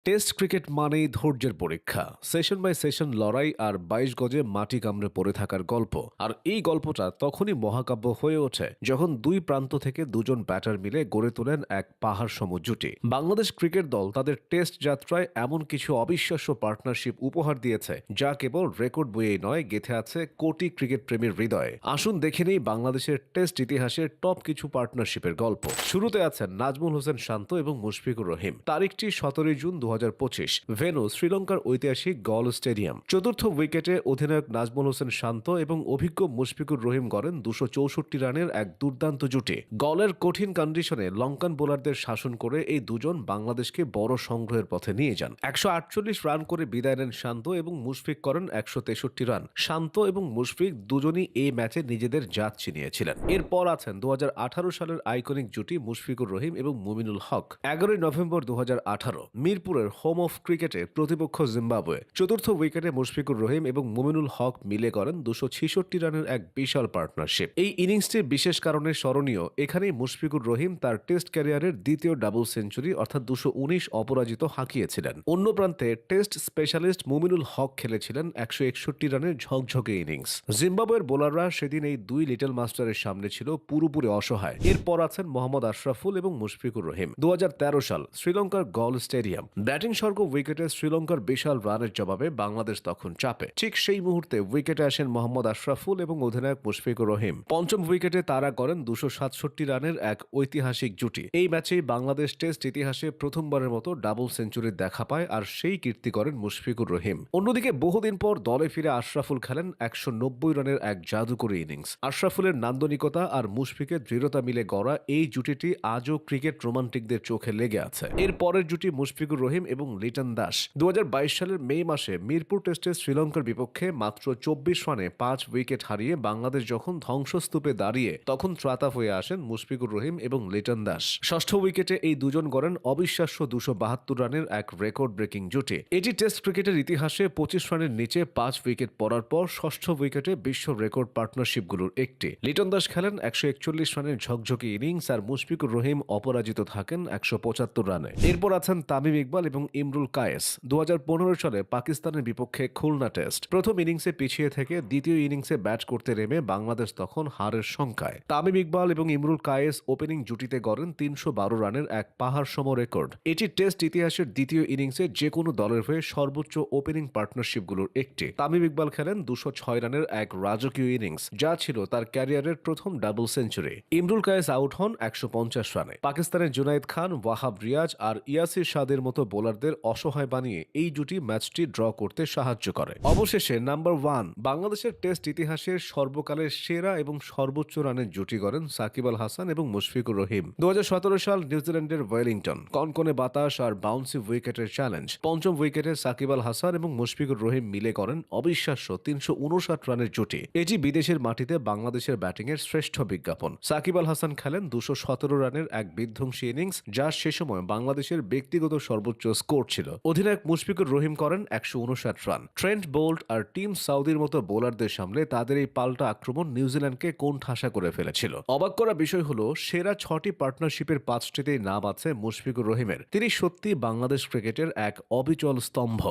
Test cricket মানেই ধৈর্যের পরীক্ষা, সেশন বাই সেশন লড়াই আর ২২ গজে মাটি কামড়ে পড়ে থাকার গল্প। আর এই গল্পটা তখনই মহাকাব্য হয়ে ওঠে যখন দুই প্রান্ত থেকে দুজন ব্যাটার মিলে গড়ে তোলেন এক পাহাড় সম জুটি। বাংলাদেশ ক্রিকেট দল তাদের টেস্ট যাত্রায় এমন কিছু অবিশ্বাস্য পার্টনারশিপ উপহার দিয়েছে যা কেবল রেকর্ড বইয়েই নয়, গেঁথে আছে কোটি ক্রিকেট প্রেমীর হৃদয়ে। আসুন দেখে নেই বাংলাদেশের টেস্ট ইতিহাসের টপ কিছু পার্টনারশিপের গল্প। শুরুতে আছেন নাজমুল হোসেন শান্ত এবং মুশফিকুর রহিম। তারিখটি ১৭ জুন ২০২৫। ভেন্যু শ্রীলঙ্কার ঐতিহাসিক গল স্টেডিয়াম। চতুর্থ উইকেটে অধিনায়ক নাজমুল হোসেন শান্ত এবং অভিজ্ঞ মুশফিকুর রহিম গড়েন ২৬৪ রানের এক দুর্দান্ত জুটি। গলের কঠিন কন্ডিশনে লঙ্কান বোলারদের শাসন করে এই দুজন বাংলাদেশকে বড় সংগ্রহের পথে নিয়ে যান। ১৪৮ রান করে বিদায় নেন শান্ত এবং মুশফিক করেন ১৬৩ রান। শান্ত এবং মুশফিক দুজনই এই ম্যাচে নিজেদের জাত চিনিয়েছিলেন। এরপর আছেন ২০১৮ সালের আইকনিক জুটি মুশফিকুর রহিম এবং মুমিনুল হক। ১১ নভেম্বর ২০১৮ মিরপুরের হোম অফ ক্রিকেটে প্রতিপক্ষ জিম্বাবুয়ে। চতুর্থ উইকেটে মুশফিকুর রহিম এবং মুমিনুল হক মিলে করেন ২৬৬ রানের এক বিশাল পার্টনারশিপ। এই ইনিংসটির বিশেষ কারণে স্মরণীয়, এখানেই মুশফিকুর রহিম তার টেস্ট ক্যারিয়ারের দ্বিতীয় ডাবল সেঞ্চুরি অর্থাৎ ২১৯ অপরাজিত হাঁকিয়েছিলেন। অন্য প্রান্তে টেস্ট স্পেশালিস্ট মুমিনুল হক খেলেছিলেন ১৬১ রানের ঝকঝকে ইনিংস। জিম্বাবুয়ের বোলাররা সেদিন এই দুই লিটল মাস্টারের সামনে ছিল পুরোপুরি অসহায়। এরপর আছেন মোহাম্মদ আশরাফুল এবং মুশফিকুর রহিম। ২০১৩ সাল শ্রীলঙ্কার গল স্টেডিয়াম। ব্যাটিং স্বর্গ উইকেটে শ্রীলঙ্কার বিশাল রানের জবাবে বাংলাদেশ তখন চাপে। ঠিক সেই মুহূর্তে উইকেটে আসেন মোহাম্মদ আশরাফুল এবং অধিনায়ক মুশফিকুর রহিম। পঞ্চম উইকেটে তারা করেন ২৬৭ রানের এক ঐতিহাসিক জুটি। এই ম্যাচেই বাংলাদেশ টেস্ট ইতিহাসে প্রথমবারের মতো ডাবল সেঞ্চুরির দেখা পায়, আর সেই কীর্তি করেন মুশফিকুর রহিম। অন্যদিকে বহুদিন পর দলে ফিরে আশরাফুল খেলেন ১৯০ রানের এক জাদুকরী ইনিংস। আশরাফুলের নান্দনিকতা আর মুশফিকের দৃঢ়তা মিলে গড়া এই জুটিটি আজও ক্রিকেট রোমান্টিকদের চোখে লেগে আছে। এর পরের জুটি মুশফিকুর রহিম এবং লিটন দাস। ২০২২ সালের মে মাসে মিরপুর টেস্টে শ্রীলঙ্কার বিপক্ষে মাত্র ২৪ রানে ৫ উইকেট হারিয়ে বাংলাদেশ যখন ধ্বংসস্তূপে দাঁড়িয়ে, তখন ত্রাতা হয়ে আসেন মুশফিকুর রহিম এবং লিটন দাস। ষষ্ঠ উইকেটে এই দুজন গড়েন অবিশ্বাস্য ২৭২ রানের এক রেকর্ড ব্রেকিং জুটি। এটি টেস্ট ক্রিকেটের ইতিহাসে ২৫ রানের নিচে ৫ উইকেট পড়ার পর ষষ্ঠ উইকেটে বিশ্ব রেকর্ড পার্টনারশিপগুলোর একটি। লিটন দাস খেলেন ১৪১ রানের ঝকঝকে ইনিংস, আর মুশফিকুর রহিম অপরাজিত থাকেন ১৭৫ রানে। এরপর আছেন তামিম ইকবাল এবং ইমরুল কায়েস। ২০১৫ সালে পাকিস্তানের বিপক্ষে খুলনা টেস্ট। প্রথম ইনিংসে পিছিয়ে থেকে দ্বিতীয় ইনিংসে ব্যাট করতে নেমে বাংলাদেশ তখন হারের শঙ্কায়। তামিম ইকবাল এবং ইমরুল কায়েস ওপেনিং জুটিতে গড়েন ৩১২ রানের এক পাহাড় সম রেকর্ড। এটি টেস্ট ইতিহাসের দ্বিতীয় ইনিংসে যে কোনো দলের হয়ে সর্বোচ্চ ওপেনিং পার্টনারশিপগুলোর একটি। তামিম ইকবাল খেলেন ২০৬ রানের এক রাজকীয় ইনিংস, যা ছিল তার ক্যারিয়ারের প্রথম double century. Imrul Kayes out হন ১৫০ রানে। পাকিস্তানের জুনায়েদ খান, ওয়াহাব রিয়াজ আর ইয়াসির শাদের মতো বোলারদের অসহায় বানিয়ে এই জুটি ম্যাচটি ড্র করতে সাহায্য করে। অবশেষে নাম্বার 1, বাংলাদেশের টেস্ট ইতিহাসের সর্বকালের সেরা এবং সর্বোচ্চ রানের জুটি গড়েন সাকিব আল হাসান এবং মুশফিকুর রহিম। ২০১৭ সাল নিউজিল্যান্ডের ওয়েলিংটন। কনকনে বাতাস আর বাউন্সি উইকেটের চ্যালেঞ্জ। পঞ্চম উইকেটে সাকিব আল হাসান এবং মুশফিকুর রহিম মিলে করেন অবিশ্বাস্য ৩৫৯ রানের জুটি। এটি বিদেশের মাটিতে বাংলাদেশের ব্যাটিংয়ের শ্রেষ্ঠ বিজ্ঞাপন। সাকিব আল হাসান খেলেন ২১৭ রানের এক বিধ্বংসী ইনিংস, যা সে সময় বাংলাদেশের ব্যক্তিগত সর্বোচ্চ স্কোর ছিল। অধিনায়ক মুশফিকুর রহিম করেন ১৫৯ রান। ট্রেন্ট বোল্ট আর টিম সাউদির মতো বোলারদের সামনে তাদের এই পাল্টা আক্রমণ নিউজিল্যান্ডকে কোণঠাসা করে ফেলেছিল। অবাক করা বিষয় হলো, সেরা ৬টি পার্টনারশিপের ৫টিতেই নাম আছে মুশফিকুর রহিমের। তিনি সত্যি বাংলাদেশ ক্রিকেটের এক অবিচল স্তম্ভ।